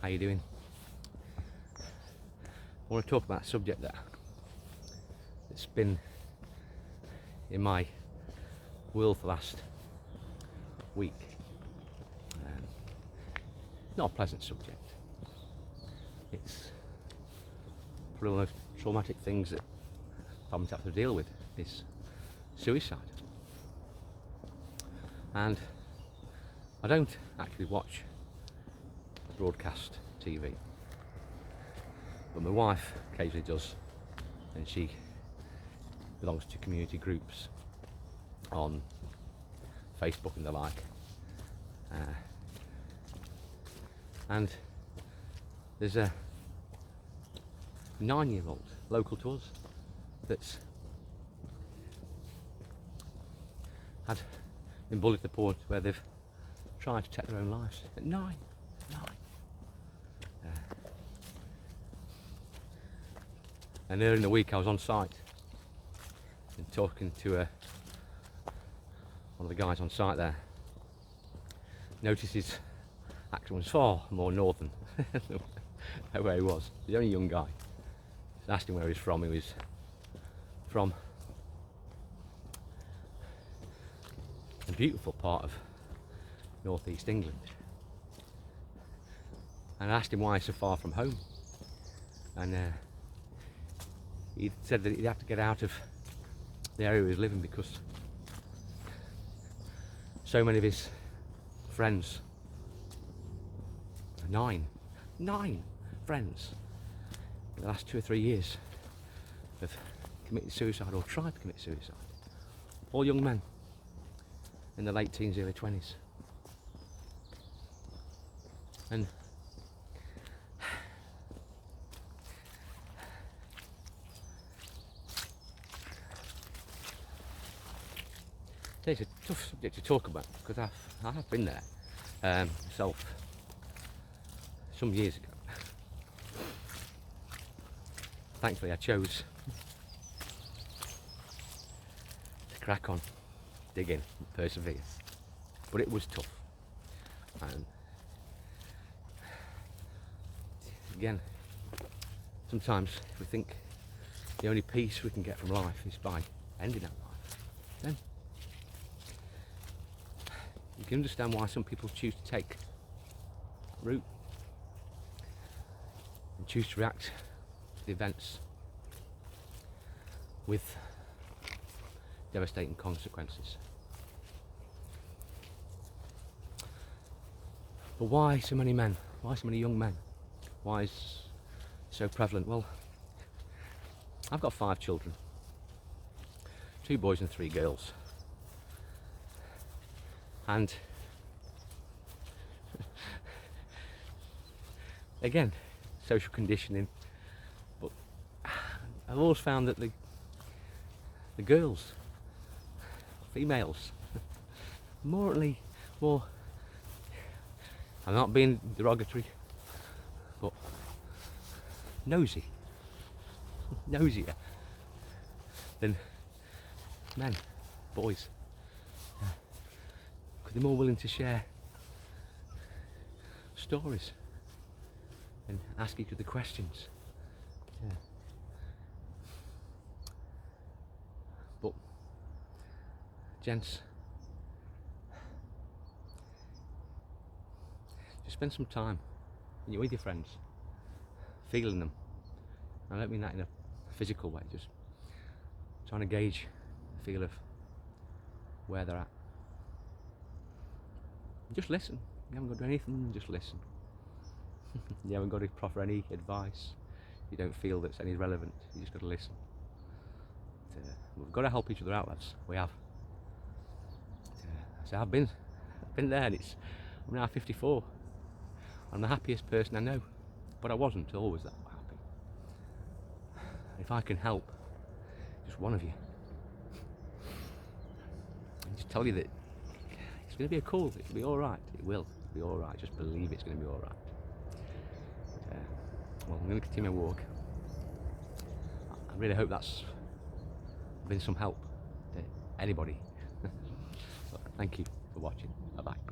How you doing? I want to talk about a subject that's been in my world for the last week. Not a pleasant subject. It's one of the most traumatic things that families have to deal with is suicide. And I don't actually watch broadcast TV, but my wife occasionally does, and she belongs to community groups on Facebook and the like. And there's a 9-year-old local to us that's had been bullied to the point where they've tried to take their own lives at 9. And earlier in the week I was on site and talking to one of the guys on site there. Noticed his accent was far more northern than where he was. He's only a young guy. I asked him where he's from. He was from a beautiful part of northeast England. And I asked him why he's so far from home. And he said that he'd have to get out of the area he was living because so many of his friends, 9 friends in the last 2 or 3 years, have committed suicide or tried to commit suicide. All young men in the late teens, early 20s. And it's a tough subject to talk about because I have been there myself some years ago. Thankfully I chose to crack on, dig in, and persevere. But it was tough. And again, sometimes we think the only peace we can get from life is by ending our life. Then you can understand why some people choose to take root and choose to react to the events with devastating consequences. But why so many men? Why so many young men? Why is it so prevalent? Well, I've got 5 children, 2 boys and 3 girls. And again, social conditioning, but I've always found that the girls, females, more, I'm not being derogatory, but nosier than men, boys. They're more willing to share stories and ask each other questions. But gents, just spend some time with your friends, feeling them. I don't mean that in a physical way, just trying to gauge the feel of where they're at. Just listen. You haven't got to do anything, just listen. You haven't got to proffer any advice. You don't feel that's any relevant. You just got to listen. We've got to help each other out, lads. We have. So I've been there, and I'm now 54. I'm the happiest person I know, but I wasn't always that happy. If I can help just one of you, I just tell you that it's going to be a call. It'll be all right. It will be all right. Just believe it's going to be all right. Well, I'm going to continue my walk. I really hope that's been some help to anybody. Thank you for watching. Bye bye.